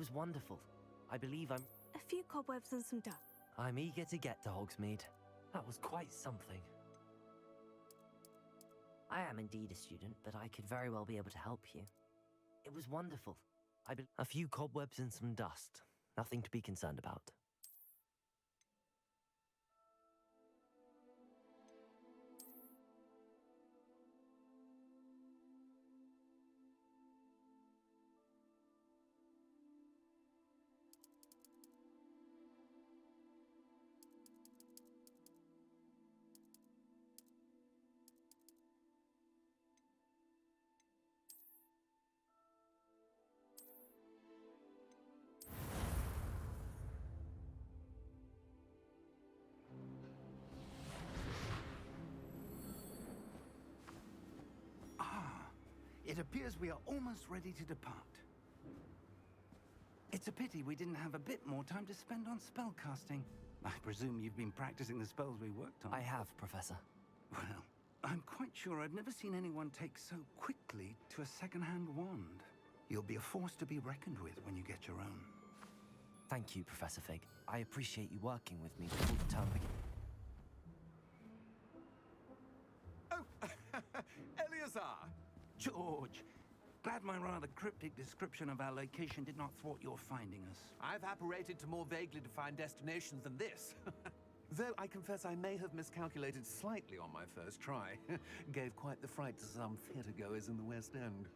was wonderful. I believe I'm... A few cobwebs and some dust. I'm eager to get to Hogsmeade. That was quite something. I am indeed a student, but I could very well be able to help you. It was wonderful. A few cobwebs and some dust. Nothing to be concerned about. It appears we are almost ready to depart. It's a pity we didn't have a bit more time to spend on spellcasting. I presume you've been practicing the spells we worked on. I have, Professor. Well, I'm quite sure I've never seen anyone take so quickly to a second-hand wand. You'll be a force to be reckoned with when you get your own. Thank you, Professor Fig. I appreciate you working with me before the term begins. Oh, Eleazar! George, glad my rather cryptic description of our location did not thwart your finding us. I've apparated to more vaguely defined destinations than this. Though I confess I may have miscalculated slightly on my first try. Gave quite the fright to some theatre-goers in the West End.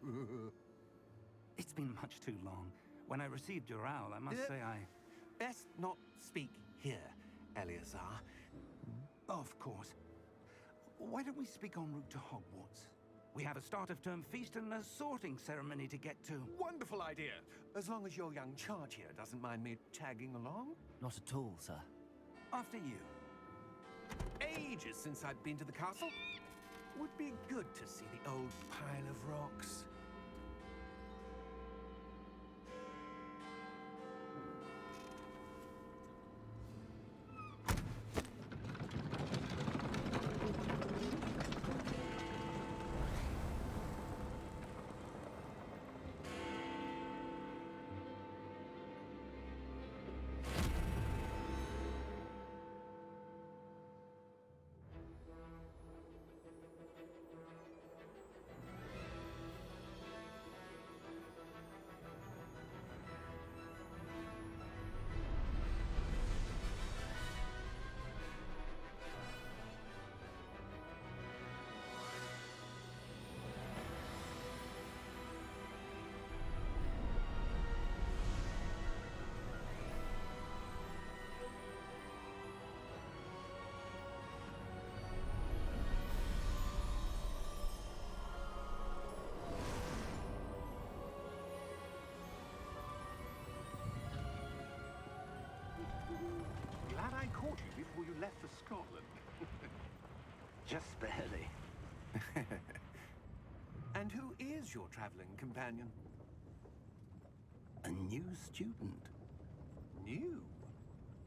It's been much too long. When I received your owl, I must say I... Best not speak here, Eleazar. Of course. Why don't we speak en route to Hogwarts? We have a start-of-term feast and a sorting ceremony to get to. Wonderful idea! As long as your young charge here doesn't mind me tagging along. Not at all, sir. After you. Ages since I've been to the castle. Would be good to see the old pile of rocks. Glad I caught you before you left for Scotland. Just barely. And who is your traveling companion? A new student. New?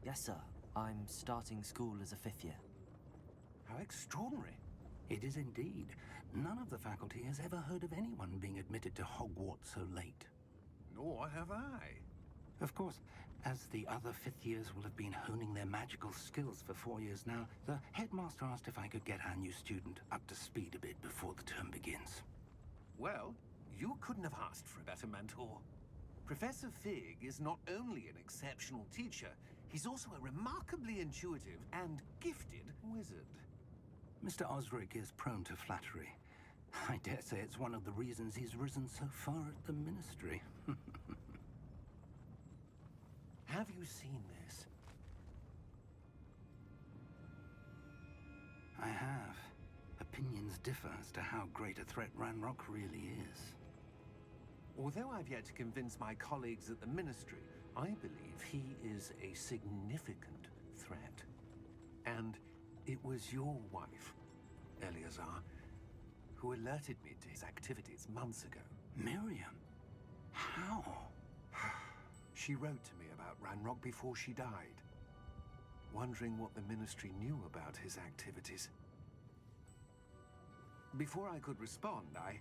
Yes, sir. I'm starting school as a 5th year. How extraordinary. It is indeed. None of the faculty has ever heard of anyone being admitted to Hogwarts so late. Nor have I. Of course, as the other 5th years will have been honing their magical skills for 4 years now, the headmaster asked if I could get our new student up to speed a bit before the term begins. Well, you couldn't have asked for a better mentor. Professor Fig is not only an exceptional teacher, he's also a remarkably intuitive and gifted wizard. Mr. Osric is prone to flattery. I dare say it's one of the reasons he's risen so far at the Ministry. Have you seen this? I have. Opinions differ as to how great a threat Ranrock really is. Although I've yet to convince my colleagues at the Ministry, I believe he is a significant threat. And it was your wife, Eleazar, who alerted me to his activities months ago. Miriam? How? She wrote to me about Ranrock before she died, wondering what the Ministry knew about his activities. Before I could respond, I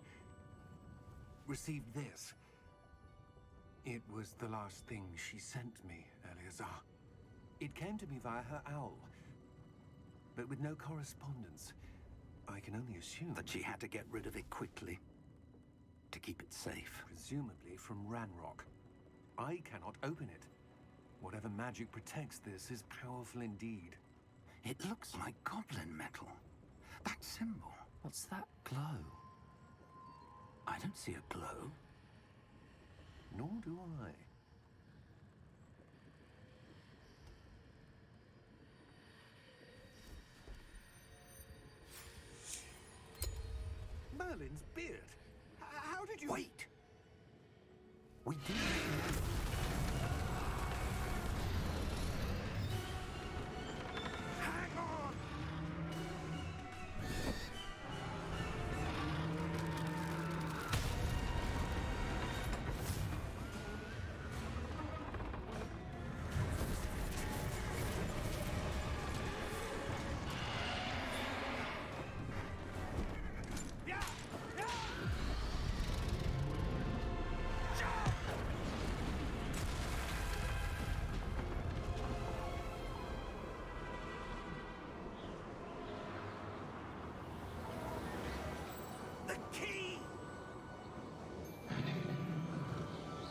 received this. It was the last thing she sent me, Eleazar. It came to me via her owl, but with no correspondence. I can only assume That she had to get rid of it quickly to keep it safe. presumably from Ranrock. I cannot open it. Whatever magic protects this is powerful indeed. It looks like goblin metal. That symbol. What's that glow? I don't see a glow. Nor do I. Merlin's beard. How did you... Wait! We didn't. Hang on! Yeah! Yeah! Jump! The key!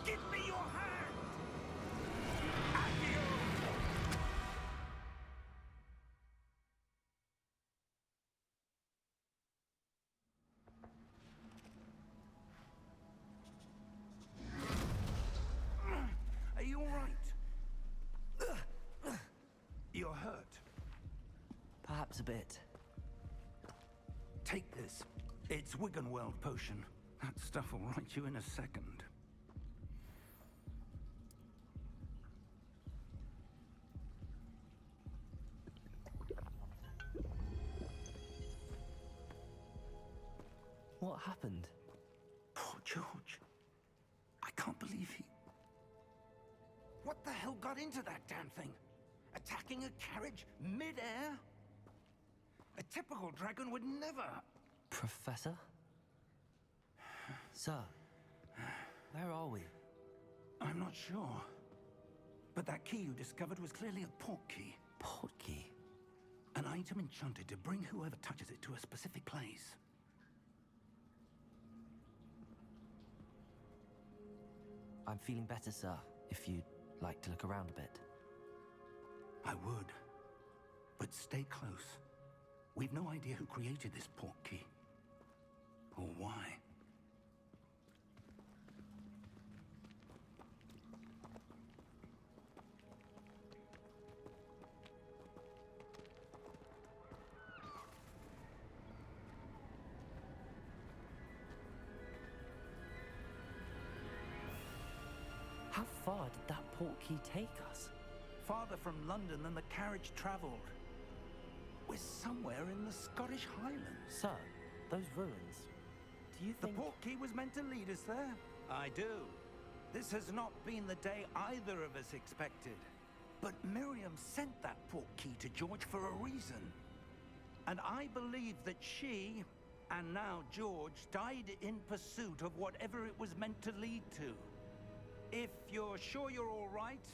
Give me your hand! Accio! Are you all right? You're hurt. Perhaps a bit. Take this. It's Wiggenweld potion. That stuff will right you in a second. What happened? Poor George. I can't believe he... What the hell got into that damn thing? Attacking a carriage mid-air? A typical dragon would never... Professor? Sir, where are we? I'm not sure. But that key you discovered was clearly a portkey. Portkey? An item enchanted to bring whoever touches it to a specific place. I'm feeling better, sir, if you'd like to look around a bit. I would. But stay close. We've no idea who created this portkey. Or why. How far did that portkey take us? Farther from London than the carriage traveled. We're somewhere in the Scottish Highlands. Sir, those ruins. Do you The think... portkey was meant to lead us there? I do. This has not been the day either of us expected. But Miriam sent that portkey to George for a reason. And I believe that she, and now George, died in pursuit of whatever it was meant to lead to. If you're sure you're all right,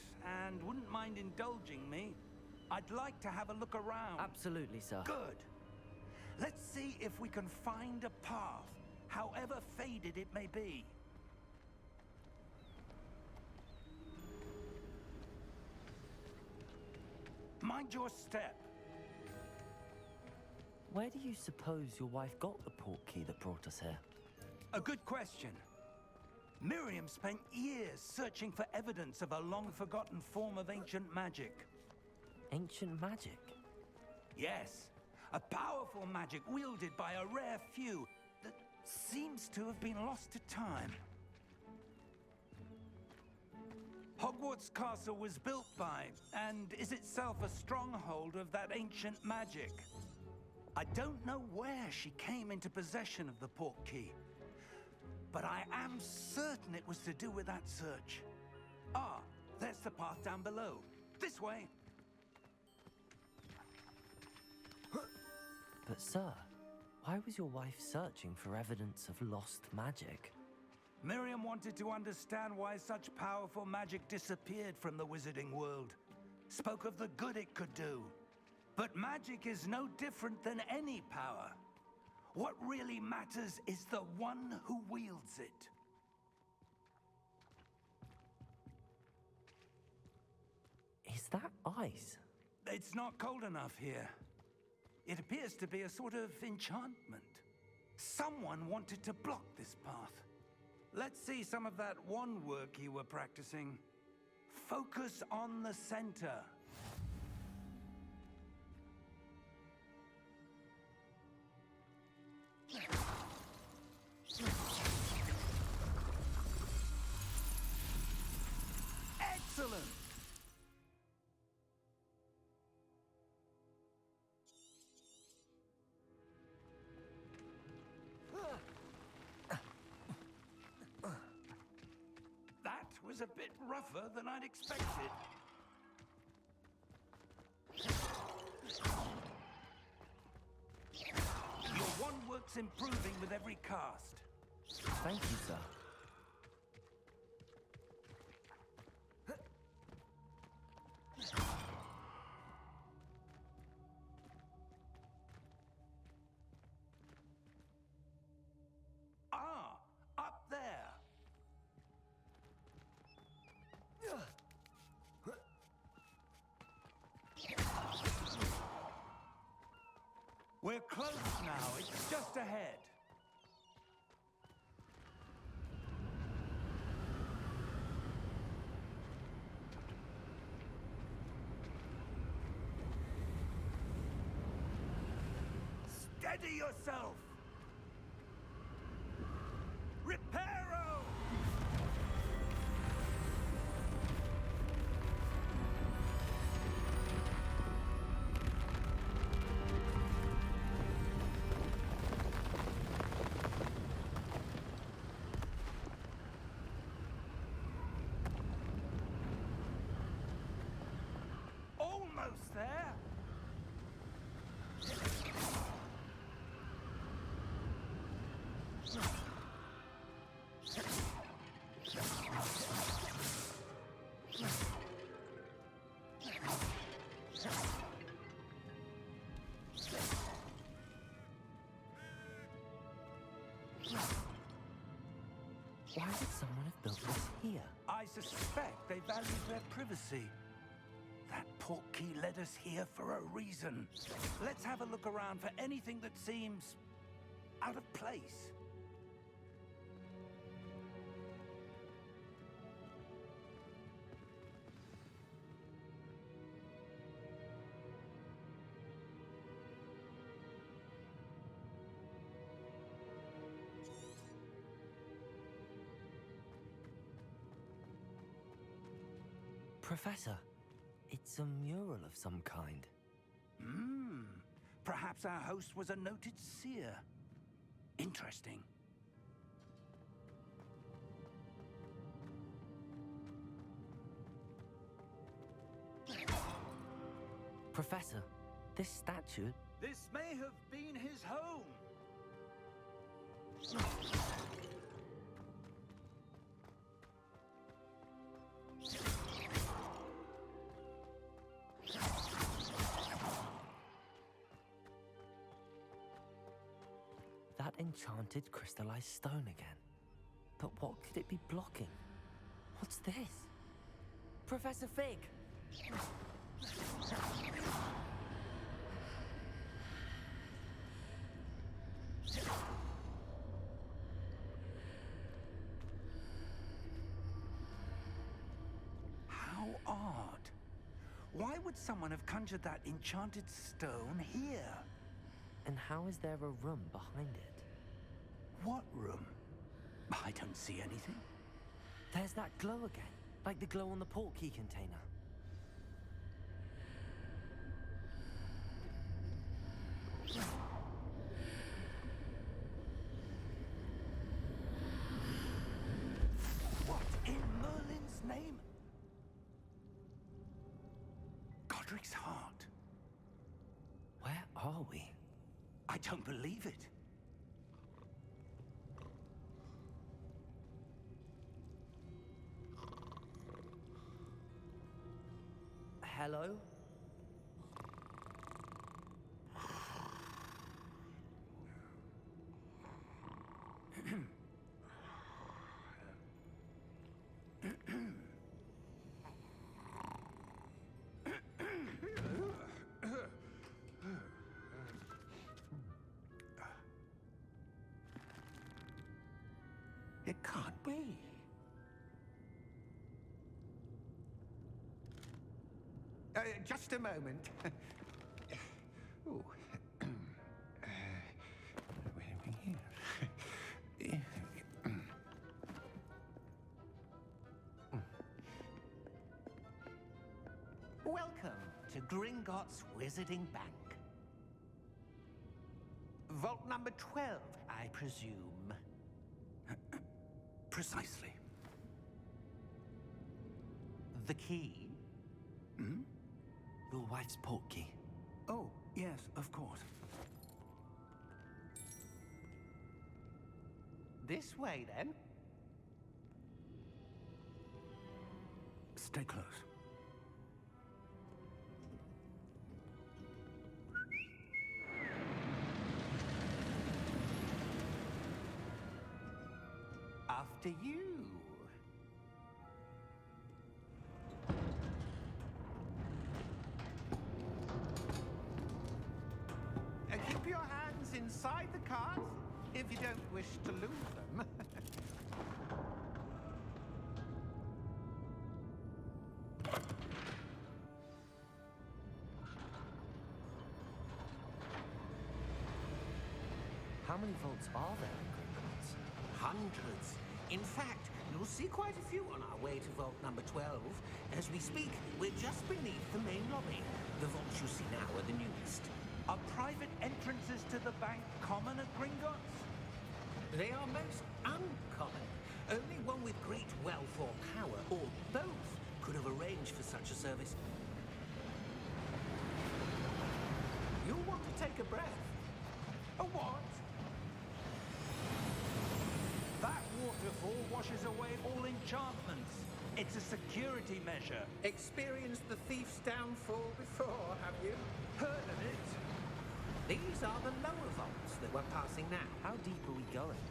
and wouldn't mind indulging me, I'd like to have a look around. Absolutely, sir. Good. Let's see if we can find a path, however faded it may be. Mind your step. Where do you suppose your wife got the portkey that brought us here? A good question. Miriam spent years searching for evidence of a long-forgotten form of ancient magic. Ancient magic? Yes, a powerful magic wielded by a rare few that seems to have been lost to time. Hogwarts Castle was built by, and is itself a stronghold of that ancient magic. I don't know where she came into possession of the portkey, but I am certain it was to do with that search. Ah, there's the path down below. This way. But sir, why was your wife searching for evidence of lost magic? Miriam wanted to understand why such powerful magic disappeared from the wizarding world. Spoke of the good it could do. But magic is no different than any power. What really matters is the one who wields it. Is that ice? It's not cold enough here. It appears to be a sort of enchantment. Someone wanted to block this path. Let's see some of that wand work you were practicing. Focus on the center. Excellent! That was a bit rougher than I'd expected. Your wand work's improving with every cast. Thank you, sir. Ah, up there. We're close now. It's just ahead. Steady yourself. Reparo! Almost there. Why would someone have built this here? I suspect they value their privacy. That portkey led us here for a reason. Let's have a look around for anything that seems out of place. Professor, it's a mural of some kind. Perhaps our host was a noted seer. Interesting. Professor, this statue... This may have been his home. That enchanted crystallized stone again. But what could it be blocking? What's this? Professor Fig! How odd. Why would someone have conjured that enchanted stone here? And how is there a room behind it? What room? I don't see anything. There's that glow again, like the glow on the portkey container. What in Merlin's name? Godric's heart. Where are we? I don't believe it. Hello? It can't be. Just a moment. Ooh. Where are we here? Welcome to Gringotts Wizarding Bank. Vault number 12, I presume. Precisely. The key? Hmm? Your wife's portkey. Oh, yes, of course. This way, then. Stay close. After you. Keep your hands inside the carts if you don't wish to lose them. How many vaults are there in Gringotts? Hundreds. In fact, you'll see quite a few on our way to vault number 12. As we speak, we're just beneath the main lobby. The vaults you see now are the newest. Are private entrances to the bank common at Gringotts? They are most uncommon. Only one with great wealth or power, or both, could have arranged for such a service. You'll want to take a breath. A what? That waterfall washes away all enchantments. It's a security measure. Experienced the thief's downfall before, have you? Heard of it? These are the lower vaults that we're passing now. How deep are we going?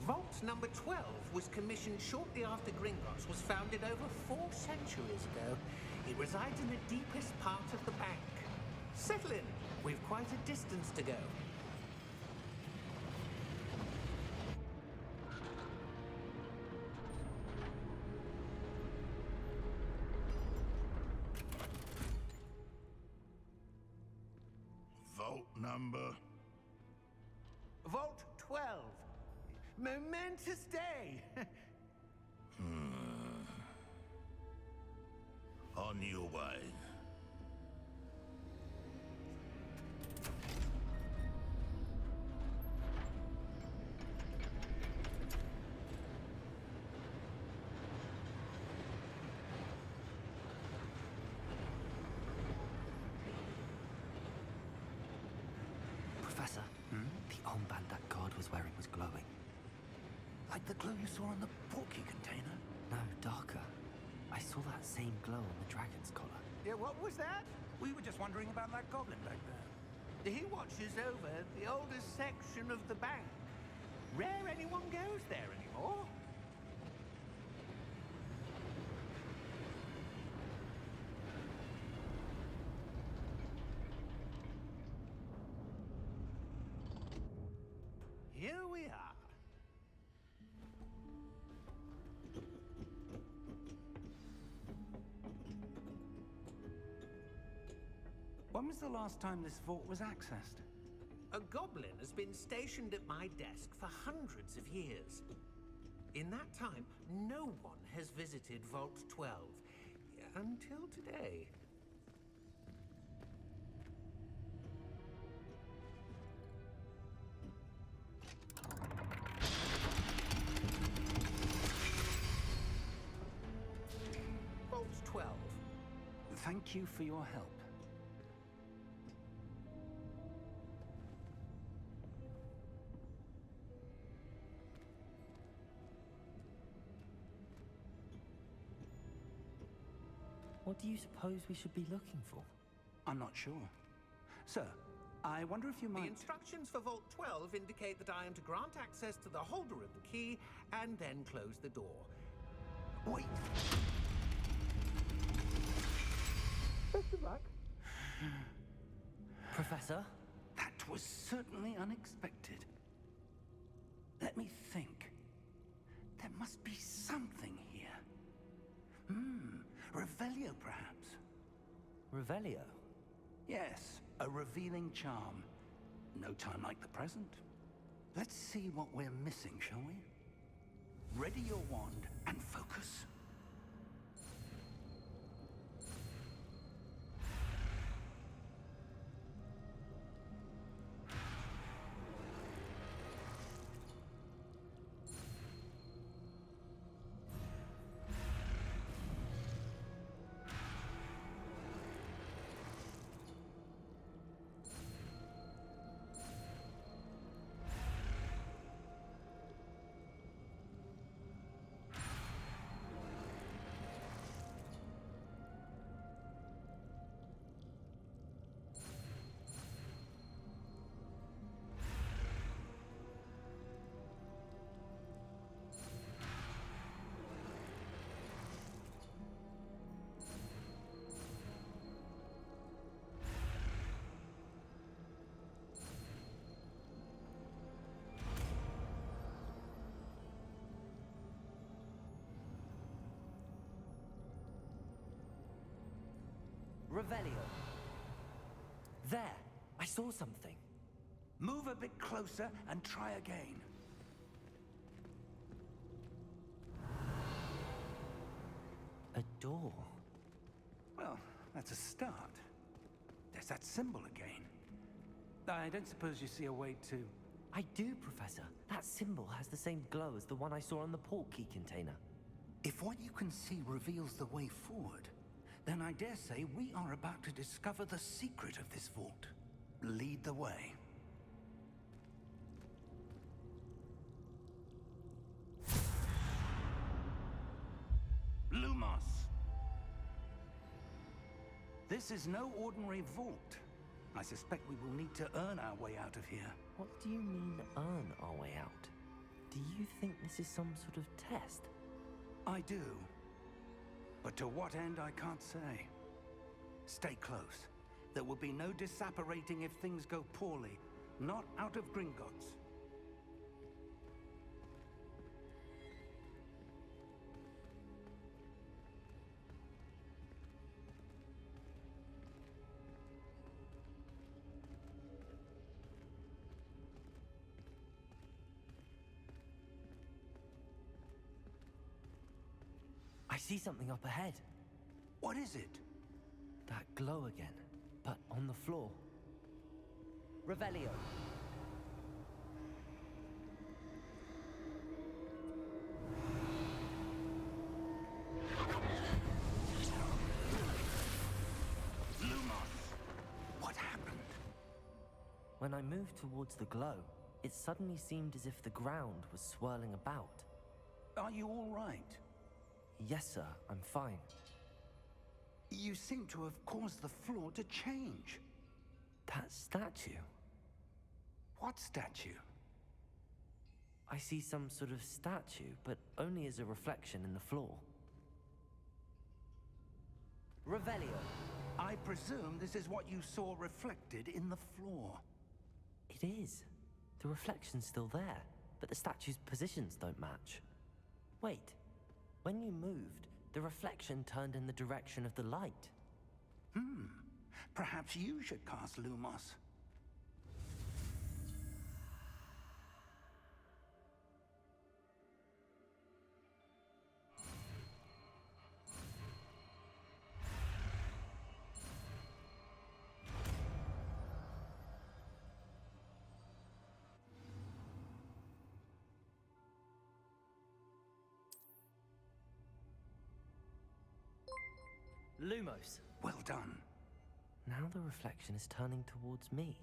Vault number 12 was commissioned shortly after Gringotts was founded over 4 centuries ago. It resides in the deepest part of the bank. Settle in. We've quite a distance to go. Vault number? Vault 12. Momentous day. On your way. Professor, the armband that guard was wearing was glowing. Like the glow you saw on the portkey container? No, darker. I saw that same glow on the dragon's collar. Yeah, what was that? We were just wondering about that goblin back there. He watches over the oldest section of the bank. Rare anyone goes there anymore. Here we are. When was the last time this vault was accessed? A goblin has been stationed at my desk for hundreds of years. In that time, no one has visited Vault 12. Until today. Vault 12. Thank you for your help. What do you suppose we should be looking for? I'm not sure. Sir, I wonder if you The might... instructions for Vault 12 indicate that I am to grant access to the holder of the key and then close the door. Wait! Best of luck. Professor? That was certainly unexpected. Let me think. There must be something here. Revelio, perhaps. Revelio? Yes, a revealing charm. No time like the present. Let's see what we're missing, shall we? Ready your wand and focus. Revelio. There! I saw something. Move a bit closer and try again. A door. Well, that's a start. There's that symbol again. I don't suppose you see a way to... I do, Professor. That symbol has the same glow as the one I saw on the port key container. If what you can see reveals the way forward, then I dare say we are about to discover the secret of this vault. Lead the way. Lumos! This is no ordinary vault. I suspect we will need to earn our way out of here. What do you mean, earn our way out? Do you think this is some sort of test? I do. But to what end, I can't say. Stay close. There will be no disapparating if things go poorly. Not out of Gringotts. I see something up ahead. What is it? That glow again, but on the floor. Revelio. Lumos! What happened? When I moved towards the glow, it suddenly seemed as if the ground was swirling about. Are you all right? Yes, sir, I'm fine. You seem to have caused the floor to change. That statue. What statue? I see some sort of statue, but only as a reflection in the floor. Revelio. I presume this is what you saw reflected in the floor. It is. The reflection's still there, but the statue's positions don't match. Wait. When you moved, the reflection turned in the direction of the light. Perhaps you should cast Lumos. Lumos. Well done. Now the reflection is turning towards me.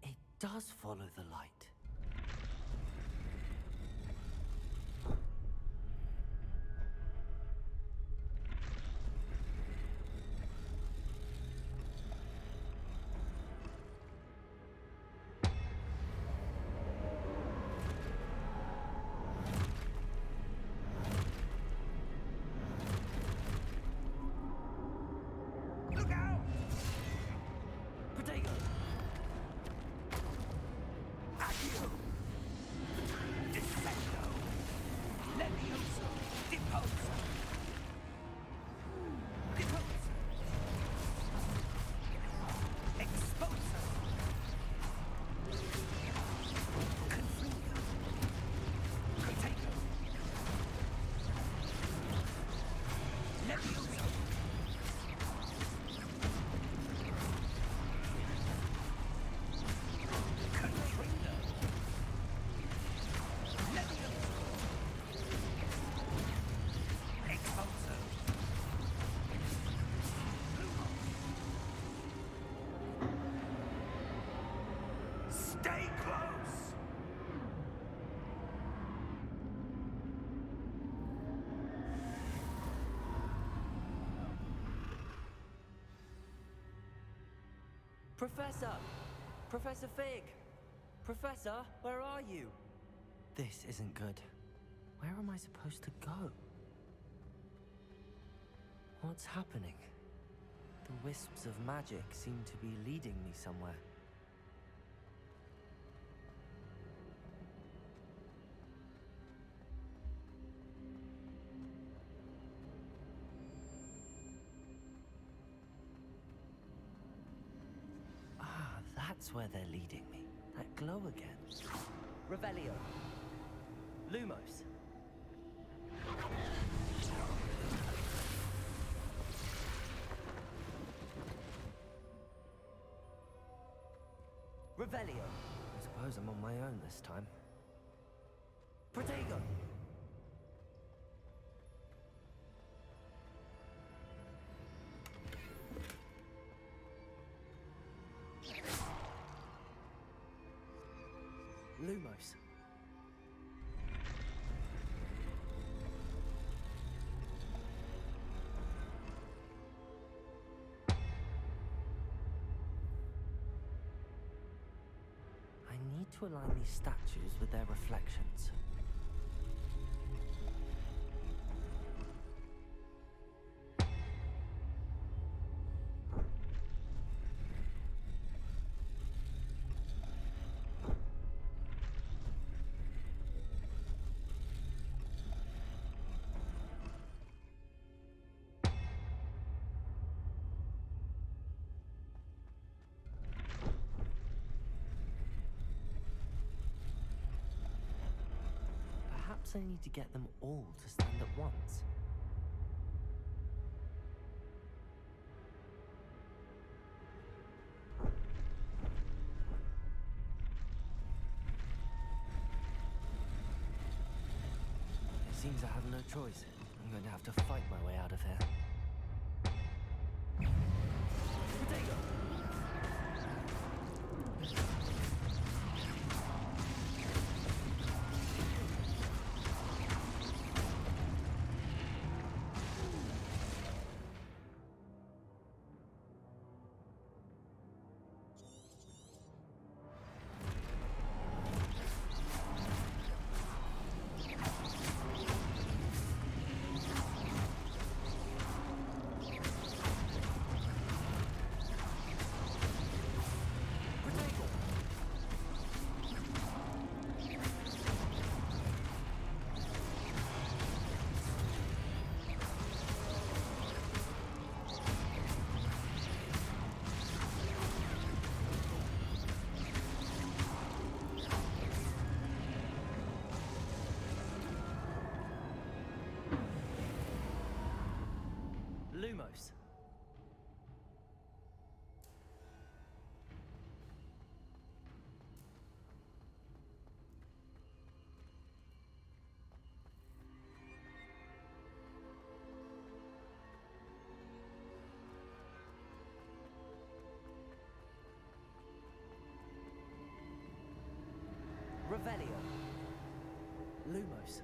It does follow the light. Stay close! Professor! Professor Fig! Professor, where are you? This isn't good. Where am I supposed to go? What's happening? The wisps of magic seem to be leading me somewhere. Ah, that's where they're leading me. That glow again. Revelio. Lumos. Revelio. I suppose I'm on my own this time. Protego. Lumos. I need to align these statues with their reflections. Perhaps I need to get them all to stand at once. It seems I have no choice. I'm going to have to fight my way out of here. Potato! Lumos. Revelio. Lumos.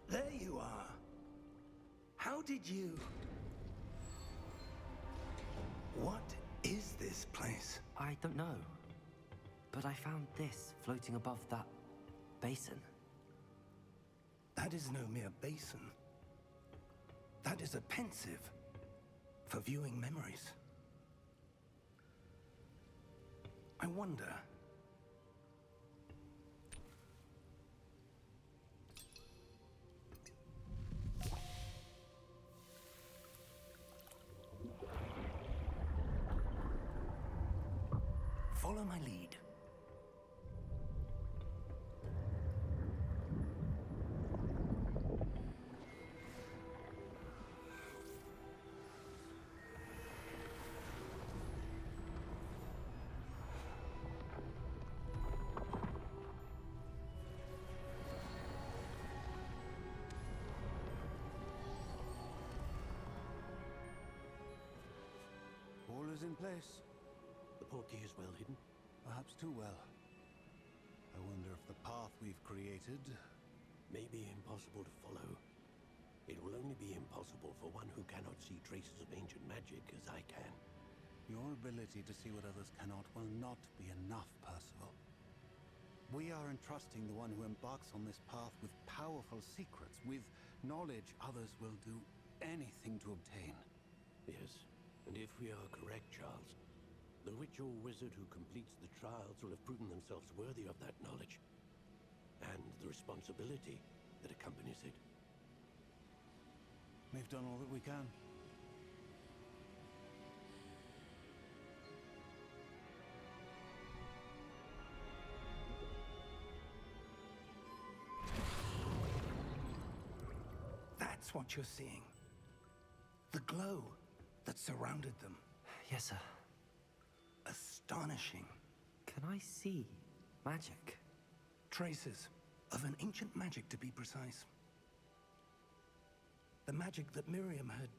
There you are. How did you... What is this place? I don't know. But I found this floating above that basin. That is no mere basin. That is a pensive for viewing memories. I wonder... Follow my lead. All is in place. The portkey is well hidden. Perhaps too well. I wonder if the path we've created... May be impossible to follow. It will only be impossible for one who cannot see traces of ancient magic as I can. Your ability to see what others cannot will not be enough, Percival. We are entrusting the one who embarks on this path with powerful secrets, with knowledge others will do anything to obtain. Yes, and if we are correct, Charles, the witch or wizard who completes the trials will have proven themselves worthy of that knowledge, and the responsibility that accompanies it. We've done all that we can. That's what you're seeing. The glow that surrounded them. Yes, sir. Astonishing. Can I see magic? Traces of an ancient magic, to be precise. The magic that Miriam had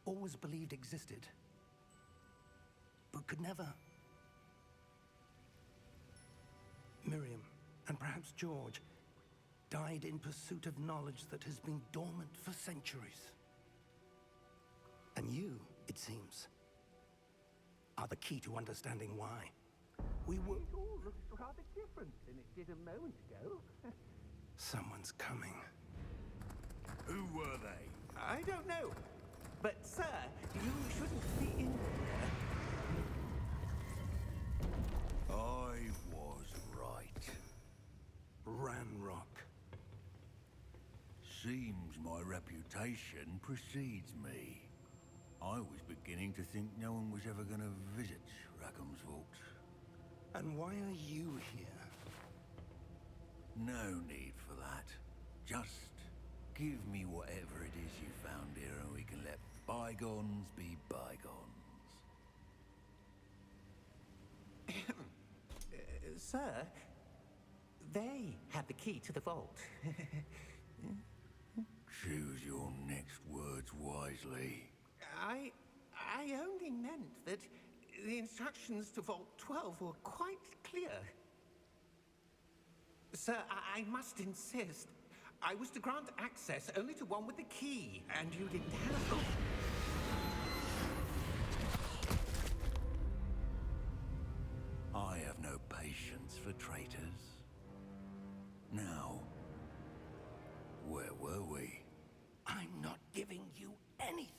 always believed existed, but could never. Miriam, and perhaps George, died in pursuit of knowledge that has been dormant for centuries. And you, it seems, are the key to understanding why. We were... It all looks rather different than it did a moment ago. Someone's coming. Who were they? I don't know. But, sir, you shouldn't be in here. I was right. Ranrock. Seems my reputation precedes me. I was beginning to think no one was ever going to visit Rackham's vault. And why are you here? No need for that. Just give me whatever it is you found here and we can let bygones be bygones. Sir, they have the key to the vault. Choose your next words wisely. I only meant that the instructions to Vault 12 were quite clear. Sir, I must insist. I was to grant access only to one with the key, and you didn't have... I have no patience for traitors. Now, where were we? I'm not giving you anything.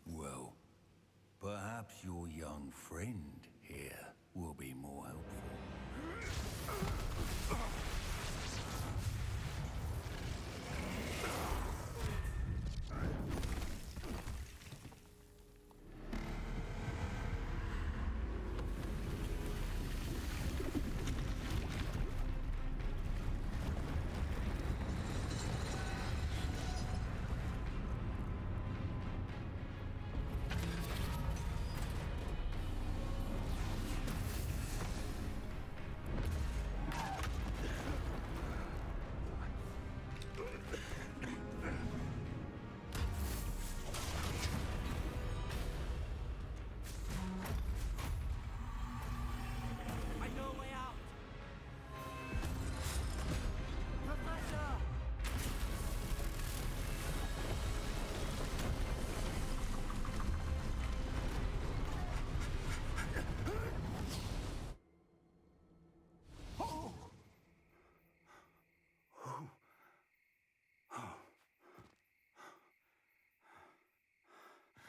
Well, perhaps your young friend here will be more helpful. I know a way out!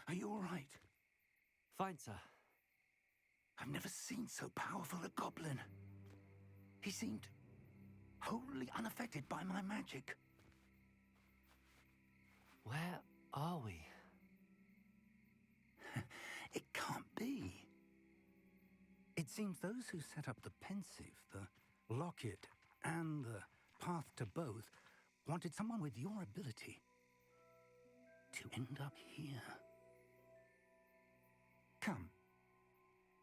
Are you all right? Fine, sir. I've never seen so powerful a goblin. He seemed wholly unaffected by my magic. Where are we? It can't be. seems those who set up the pensive, the locket, and the path to both wanted someone with your ability to end up here. Come.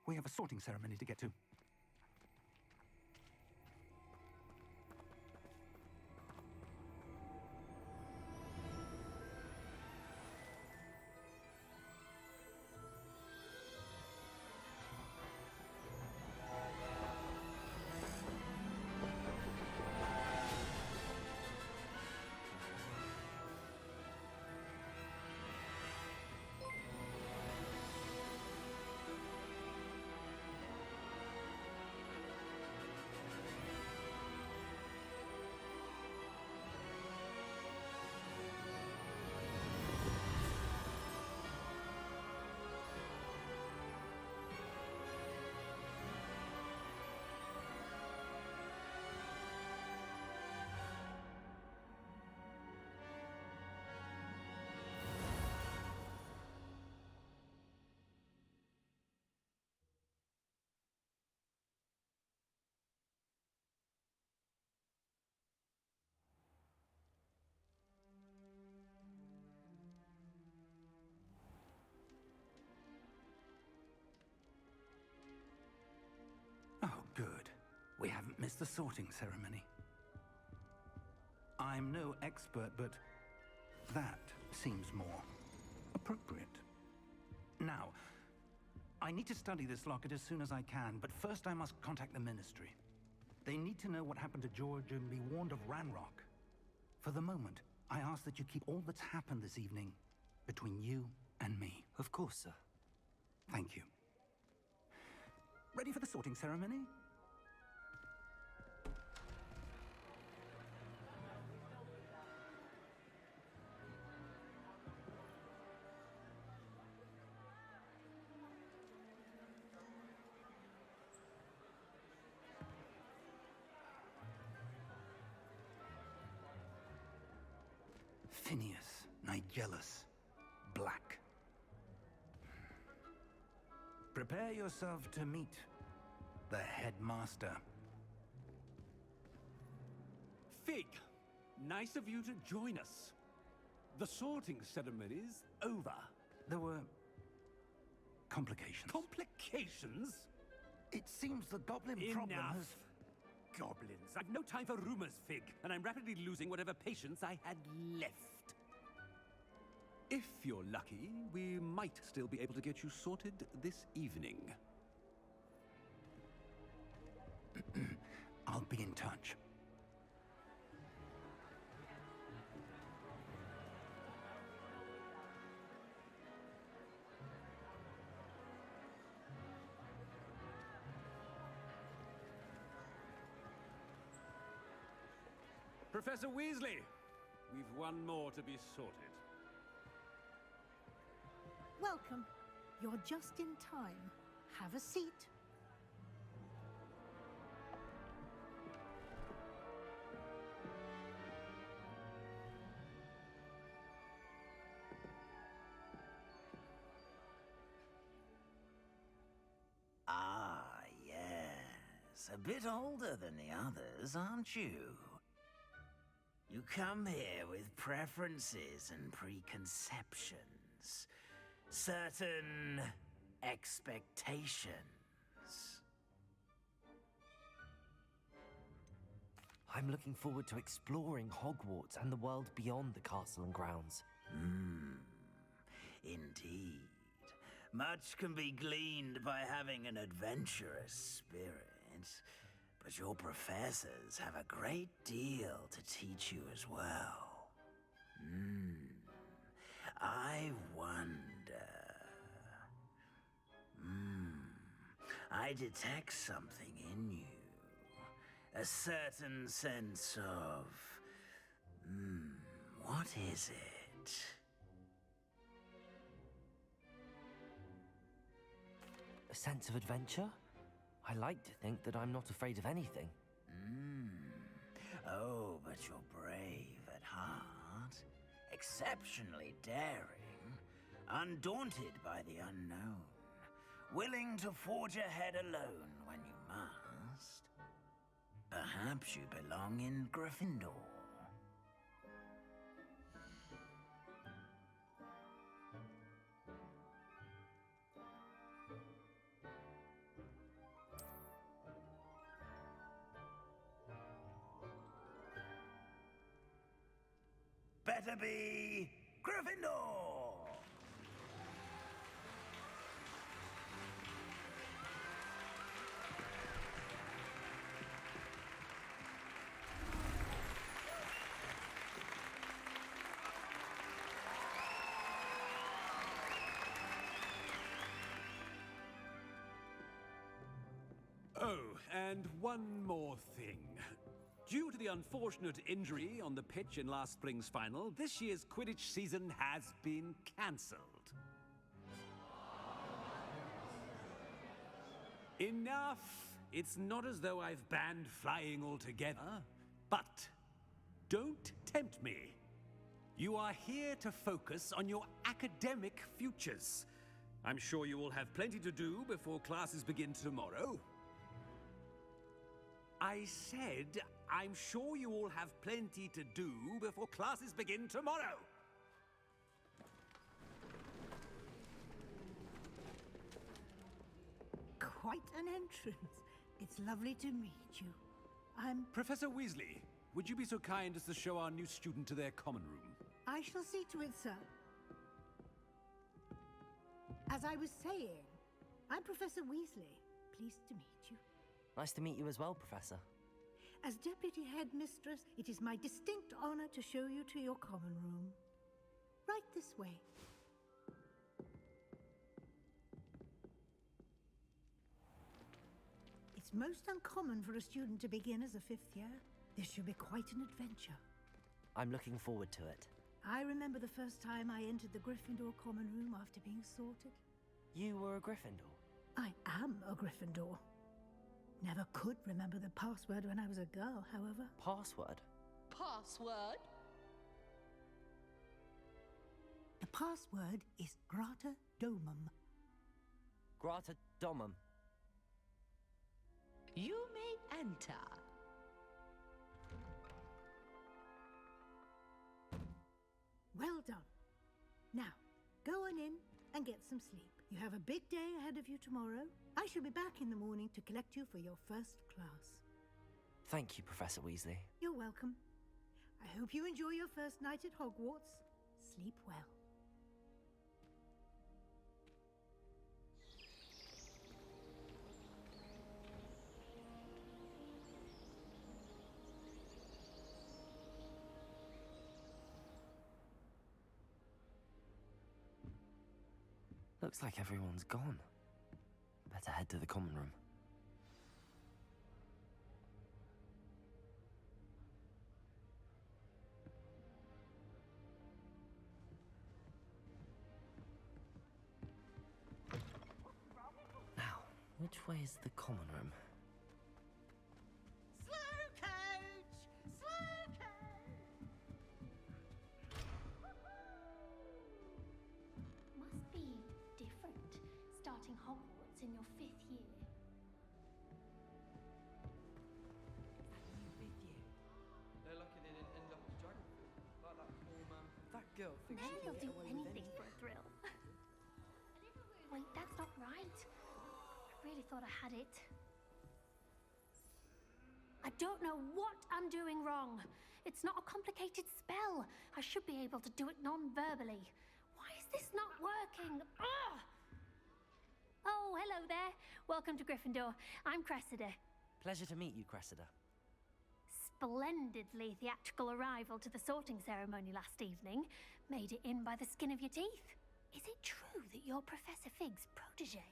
We have a sorting ceremony to get to. Oh, good. We haven't missed the sorting ceremony. I'm no expert, but that seems more appropriate. Now, I need to study this locket as soon as I can, but first I must contact the Ministry. They need to know what happened to George and be warned of Ranrock. For the moment, I ask that you keep all that's happened this evening between you and me. Of course, sir. Thank you. Ready for the sorting ceremony? Phineas, Nigellus, Black. Prepare yourself to meet the headmaster. Fig, nice of you to join us. The sorting ceremony's over. There were complications. Complications? It seems the goblin problem Enough. has... Goblins. I've no time for rumors, Fig, and I'm rapidly losing whatever patience I had left. If you're lucky, we might still be able to get you sorted this evening. I'll be in touch. Professor Weasley, we've one more to be sorted. Welcome. You're just in time. Have a seat. Ah, yes. A bit older than the others, aren't you? You come here with preferences and preconceptions. Certain expectations. I'm looking forward to exploring Hogwarts and the world beyond the castle and grounds. Indeed. Much can be gleaned by having an adventurous spirit, but your professors have a great deal to teach you as well. I wonder... I detect something in you. A certain sense of... what is it? A sense of adventure? I like to think that I'm not afraid of anything. Oh, but you're brave at heart. Exceptionally daring. Undaunted by the unknown. Willing to forge ahead alone Perhaps you belong in Gryffindor. Better be Gryffindor! Oh, and one more thing. Due to the unfortunate injury on the pitch in last spring's final, this year's Quidditch season has been cancelled. Enough! It's not as though I've banned flying altogether, but don't tempt me. You are here to focus on your academic futures. I'm sure you will have plenty to do before classes begin tomorrow. I said, I'm sure you all have plenty to do before classes begin tomorrow. Quite an entrance. It's lovely to meet you. I'm... Professor Weasley, would you be so kind as to show our new student to their common room? I shall see to it, sir. As I was saying, I'm Professor Weasley. Pleased to meet you. Nice to meet you as well, Professor. As Deputy Headmistress, it is my distinct honor to show you to your common room. Right this way. It's most uncommon for a student to begin as a fifth year. This should be quite an adventure. I'm looking forward to it. I remember the first time I entered the Gryffindor common room after being sorted. You were a Gryffindor? I am a Gryffindor. Never could remember the password when I was a girl, however. Password? Password? The password is Grata Domum. Grata Domum. You may enter. Well done. Now, go on in and get some sleep. You have a big day ahead of you tomorrow. I shall be back in the morning to collect you for your first class. Thank you, Professor Weasley. You're welcome. I hope you enjoy your first night at Hogwarts. Sleep well. Looks like everyone's gone. Better head to the common room. Now, which way is the common room? Slow coach! Slow coach! Must be different, starting Hogwarts in your 5th year. They're lucky they didn't end up as dragon food, like that poor man. That girl thinks she They'll can do get away with anything for a thrill. Wait, that's not right. I really thought I had it. I don't know what I'm doing wrong. It's not a complicated spell. I should be able to do it non-verbally. Why is this not working? Ugh! Oh, hello there. Welcome to Gryffindor. I'm Cressida. Pleasure to meet you, Cressida. Splendidly theatrical arrival to the sorting ceremony last evening. Made it in by the skin of your teeth. Is it true that you're Professor Fig's protege?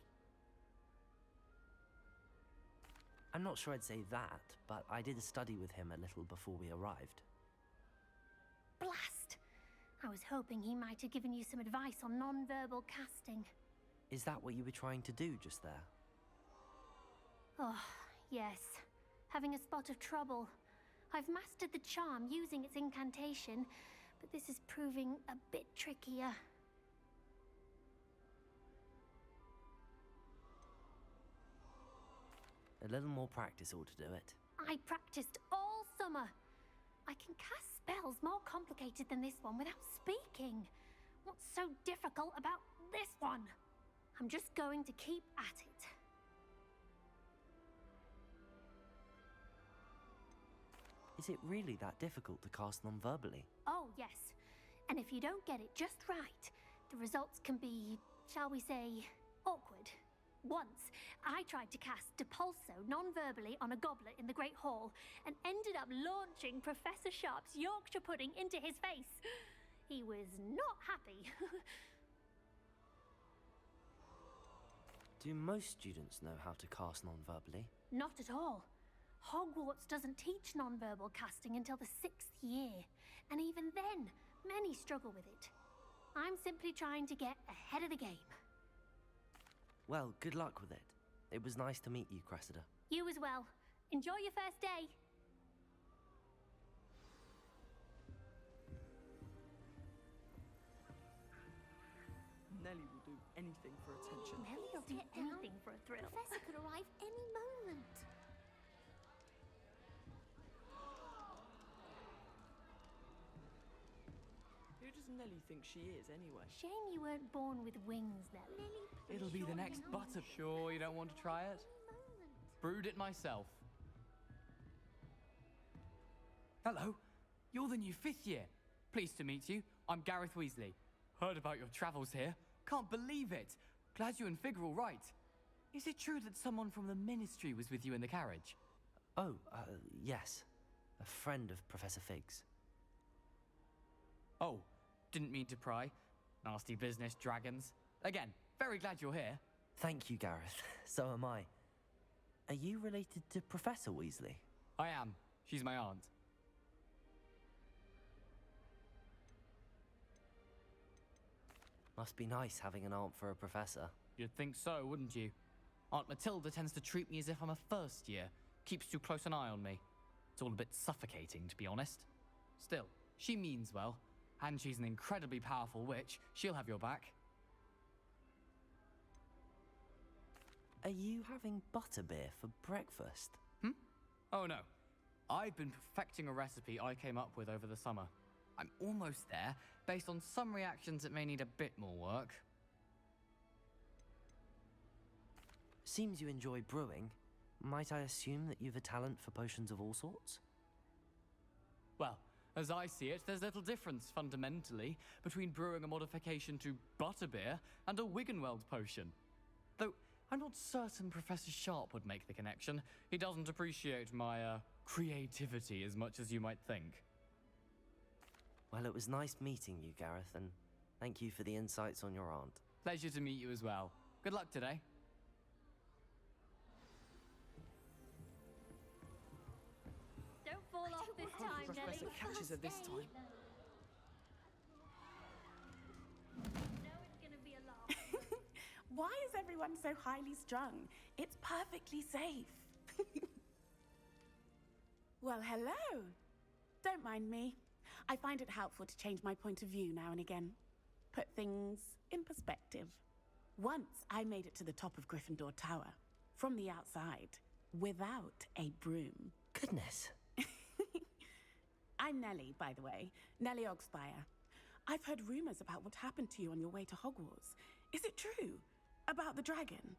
I'm not sure I'd say that, but I did study with him a little before we arrived. Blast! I was hoping he might have given you some advice on non-verbal casting. Is that what you were trying to do just there? Oh, yes. Having a spot of trouble. I've mastered the charm using its incantation, but this is proving a bit trickier. A little more practice ought to do it. I practiced all summer. I can cast spells more complicated than this one without speaking. What's so difficult about this one? I'm just going to keep at it. Is it really that difficult to cast non-verbally? Oh, yes. And if you don't get it just right, the results can be, shall we say, awkward. Once, I tried to cast Depulso non-verbally on a goblet in the Great Hall and ended up launching Professor Sharp's Yorkshire pudding into his face. He was not happy. Do most students know how to cast non-verbally? Not at all. Hogwarts doesn't teach non-verbal casting until the 6th year, and even then, many struggle with it. I'm simply trying to get ahead of the game. Well, good luck with it. It was nice to meet you, Cressida. You as well. Enjoy your first day. Nelly will do anything for attention. Nelly will do anything for a thrill. Professor could arrive any moment. Who does Nelly think she is, anyway? Shame you weren't born with wings, Nelly. It'll be the next butter. Sure you don't want to try it? Brewed it myself. Hello, you're the new 5th year. Pleased to meet you. I'm Gareth Weasley. Heard about your travels here. Can't believe it. Glad you and Fig are all right. Is it true that someone from the Ministry was with you in the carriage? Oh, yes. A friend of Professor Fig's. Oh, didn't mean to pry. Nasty business, dragons. Again, very glad you're here. Thank you, Gareth. So am I. Are you related to Professor Weasley? I am. She's my aunt. Must be nice having an aunt for a professor. You'd think so, wouldn't you? Aunt Matilda tends to treat me as if I'm a first year. Keeps too close an eye on me. It's all a bit suffocating, to be honest. Still, she means well. And she's an incredibly powerful witch. She'll have your back. Are you having butterbeer for breakfast? Oh no. I've been perfecting a recipe I came up with over the summer. I'm almost there, based on some reactions that may need a bit more work. Seems you enjoy brewing. Might I assume that you've a talent for potions of all sorts? Well, as I see it, there's little difference, fundamentally, between brewing a modification to butterbeer and a Wiggenweld potion. Though, I'm not certain Professor Sharp would make the connection. He doesn't appreciate my, creativity as much as you might think. Well, it was nice meeting you, Gareth, and thank you for the insights on your aunt. Pleasure to meet you as well. Good luck today. Don't fall off this time, Professor Nelly. catches her this time. No, it's gonna be a laugh. Why is everyone so highly strung? It's perfectly safe. Well, hello. Don't mind me. I find it helpful to change my point of view now and again. Put things in perspective. Once I made it to the top of Gryffindor Tower, from the outside, without a broom. Goodness. I'm Nellie, by the way. Nellie Ogspire. I've heard rumors about what happened to you on your way to Hogwarts. Is it true? About the dragon?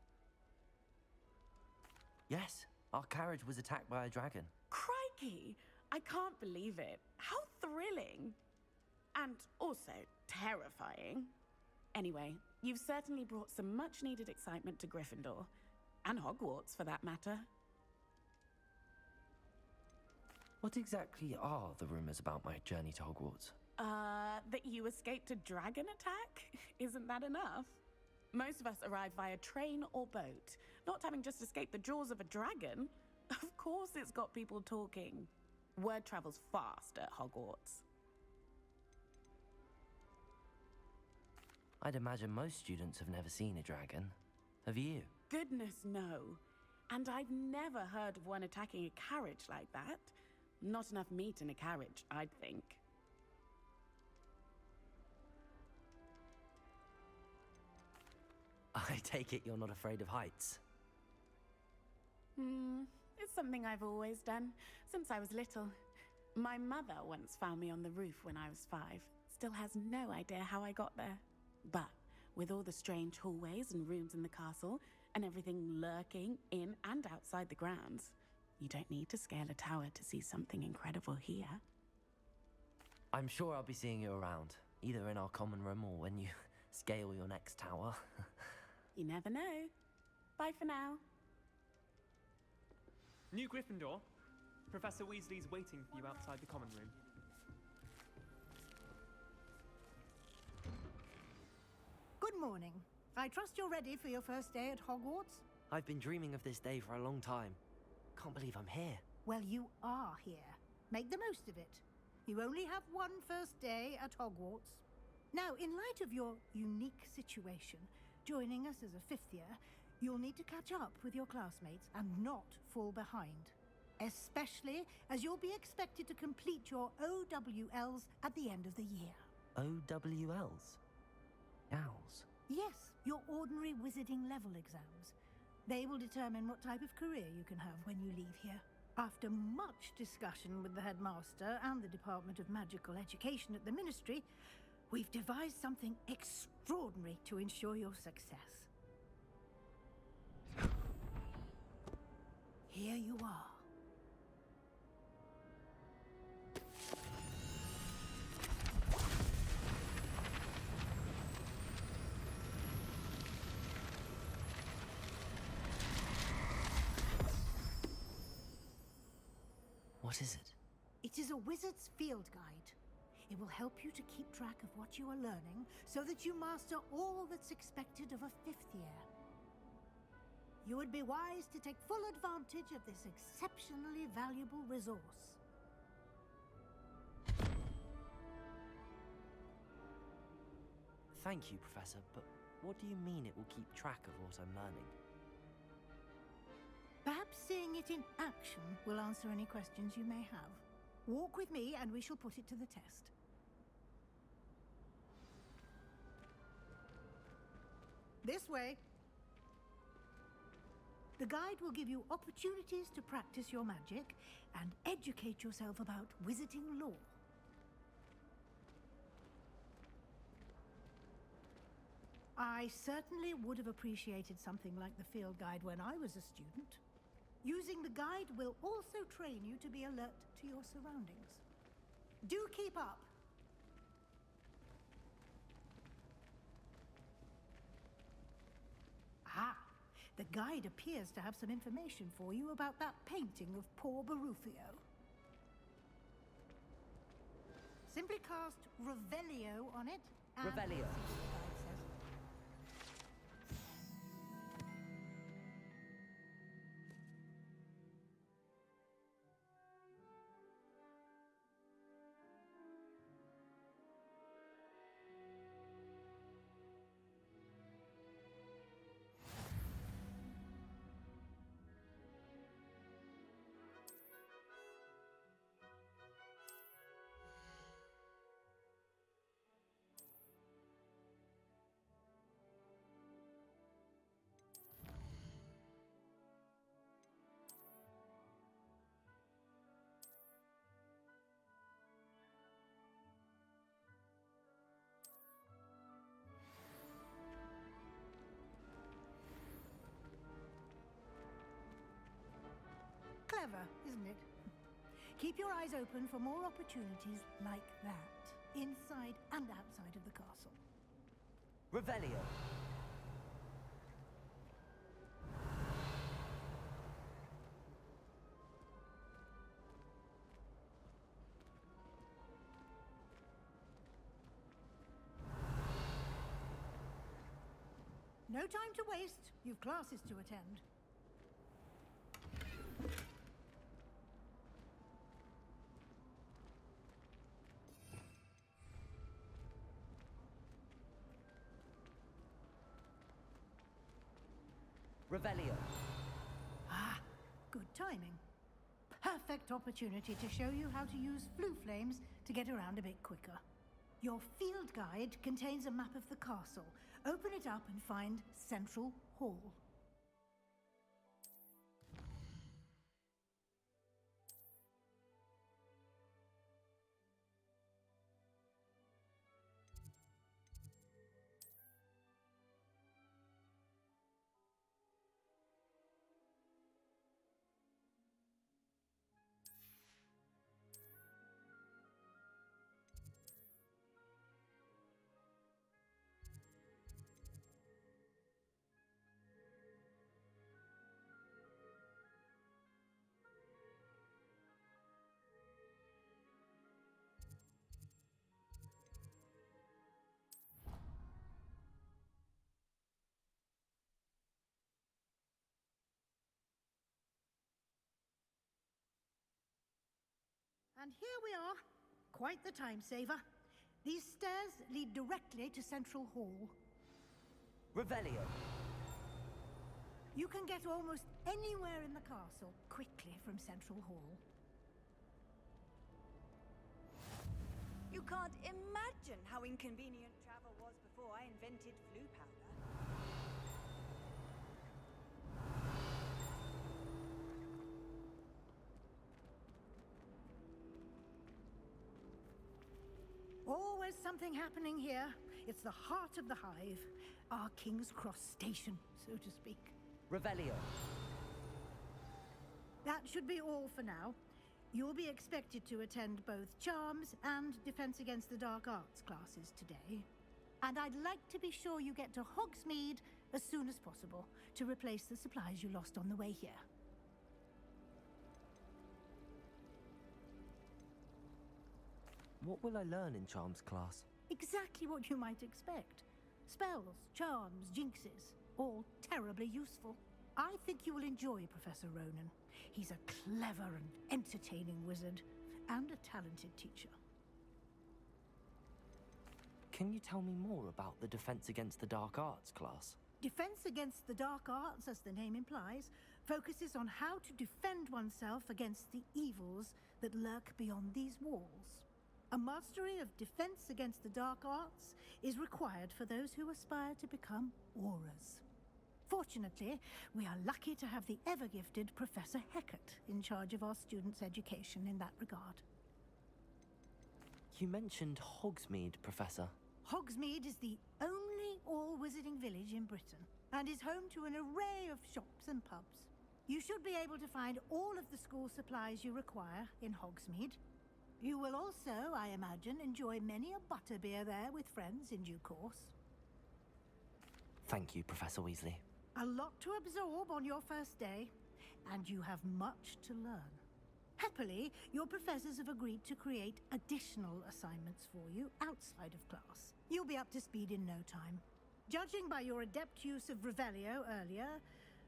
Yes, our carriage was attacked by a dragon. Crikey! I can't believe it. How thrilling! And also terrifying. Anyway, you've certainly brought some much-needed excitement to Gryffindor. And Hogwarts, for that matter. What exactly are the rumors about my journey to Hogwarts? That you escaped a dragon attack? Isn't that enough? Most of us arrive via train or boat, not having just escaped the jaws of a dragon. Of course it's got people talking. Word travels fast at Hogwarts. I'd imagine most students have never seen a dragon. Have you? Goodness, no. And I've never heard of one attacking a carriage like that. Not enough meat in a carriage, I'd think. I take it you're not afraid of heights. It's something I've always done, since I was little. My mother once found me on the roof when I was 5. Still has no idea how I got there. But with all the strange hallways and rooms in the castle, and everything lurking in and outside the grounds, you don't need to scale a tower to see something incredible here. I'm sure I'll be seeing you around, either in our common room or when you scale your next tower. You never know. Bye for now. New Gryffindor. Professor Weasley's waiting for you outside the common room. Good morning. I trust you're ready for your first day at Hogwarts? I've been dreaming of this day for a long time. Can't believe I'm here. Well, you are here. Make the most of it. You only have one first day at Hogwarts. Now, in light of your unique situation, joining us as a 5th year, you'll need to catch up with your classmates and not fall behind. Especially as you'll be expected to complete your OWLs at the end of the year. OWLs? Owls? Yes, your ordinary wizarding level exams. They will determine what type of career you can have when you leave here. After much discussion with the headmaster and the Department of Magical Education at the Ministry, we've devised something extraordinary to ensure your success. Here you are. What is it? It is a wizard's field guide. It will help you to keep track of what you are learning so that you master all that's expected of a 5th year. You would be wise to take full advantage of this exceptionally valuable resource. Thank you, Professor, but what do you mean it will keep track of what I'm learning? Perhaps seeing it in action will answer any questions you may have. Walk with me and we shall put it to the test. This way. The guide will give you opportunities to practice your magic and educate yourself about wizarding lore. I certainly would have appreciated something like the field guide when I was a student. Using the guide will also train you to be alert to your surroundings. Do keep up! Ah, the guide appears to have some information for you about that painting of poor Barufio. Simply cast Revelio on it and... Revelio. Clever, isn't it? Keep your eyes open for more opportunities like that, inside and outside of the castle. Revelio. No time to waste. You've classes to attend. Revelio. Ah, good timing. Perfect opportunity to show you how to use flue flames to get around a bit quicker. Your field guide contains a map of the castle. Open it up and find Central Hall. And here we are. Quite the time saver. These stairs lead directly to Central Hall. Revelio. You can get almost anywhere in the castle quickly from Central Hall. You can't imagine how inconvenient travel was before I invented flu powder. Always something happening here. It's the heart of the hive. Our King's Cross station, so to speak. Revelio. That should be all for now. You'll be expected to attend both Charms and Defense Against the Dark Arts classes today. And I'd like to be sure you get to Hogsmeade as soon as possible to replace the supplies you lost on the way here. What will I learn in Charms class? Exactly what you might expect. Spells, charms, jinxes, all terribly useful. I think you will enjoy Professor Ronan. He's a clever and entertaining wizard, and a talented teacher. Can you tell me more about the Defense Against the Dark Arts class? Defense Against the Dark Arts, as the name implies, focuses on how to defend oneself against the evils that lurk beyond these walls. A mastery of Defense Against the Dark Arts is required for those who aspire to become auras. Fortunately, we are lucky to have the ever-gifted Professor Hecat in charge of our students' education in that regard. You mentioned Hogsmeade, Professor. Hogsmeade is the only all-wizarding village in Britain, and is home to an array of shops and pubs. You should be able to find all of the school supplies you require in Hogsmeade. You will also, I imagine, enjoy many a butterbeer there with friends in due course. Thank you, Professor Weasley. A lot to absorb on your first day, and you have much to learn. Happily, your professors have agreed to create additional assignments for you outside of class. You'll be up to speed in no time. Judging by your adept use of Revelio earlier,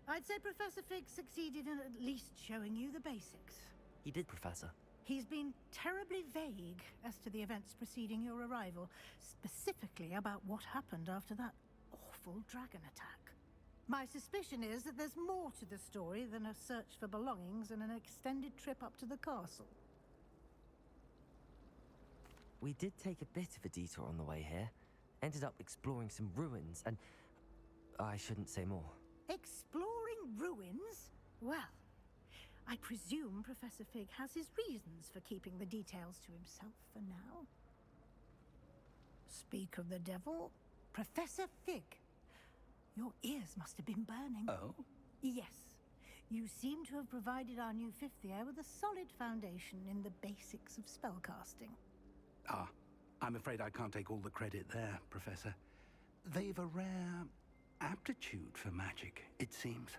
I'd say Professor Fig succeeded in at least showing you the basics. He did, Professor. He's been terribly vague as to the events preceding your arrival, specifically about what happened after that awful dragon attack. My suspicion is that there's more to the story than a search for belongings and an extended trip up to the castle. We did take a bit of a detour on the way here. Ended up exploring some ruins, and I shouldn't say more. Exploring ruins? Well, I presume Professor Fig has his reasons for keeping the details to himself for now. Speak of the devil, Professor Fig. Your ears must have been burning. Oh? Yes. You seem to have provided our new fifth year with a solid foundation in the basics of spellcasting. Ah, I'm afraid I can't take all the credit there, Professor. They've a rare aptitude for magic, it seems.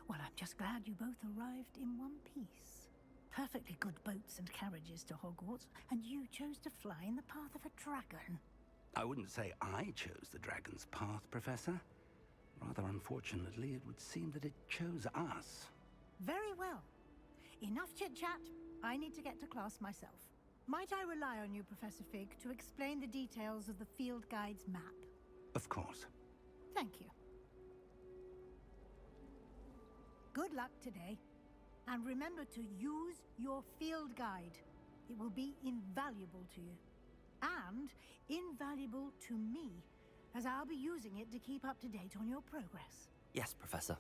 Well, I'm just glad you both arrived in one piece. Perfectly good boats and carriages to Hogwarts, and you chose to fly in the path of a dragon. I wouldn't say I chose the dragon's path, Professor. Rather unfortunately, it would seem that it chose us. Very well. Enough chit-chat. I need to get to class myself. Might I rely on you, Professor Fig, to explain the details of the field guide's map? Of course. Thank you. Good luck today. And remember to use your field guide. It will be invaluable to you. And invaluable to me, as I'll be using it to keep up to date on your progress. Yes, Professor.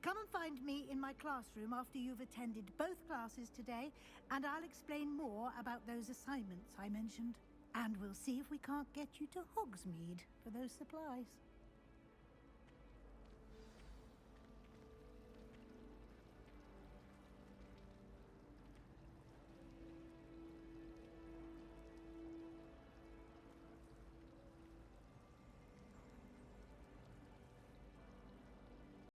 Come and find me in my classroom after you've attended both classes today, and I'll explain more about those assignments I mentioned. And we'll see if we can't get you to Hogsmeade for those supplies.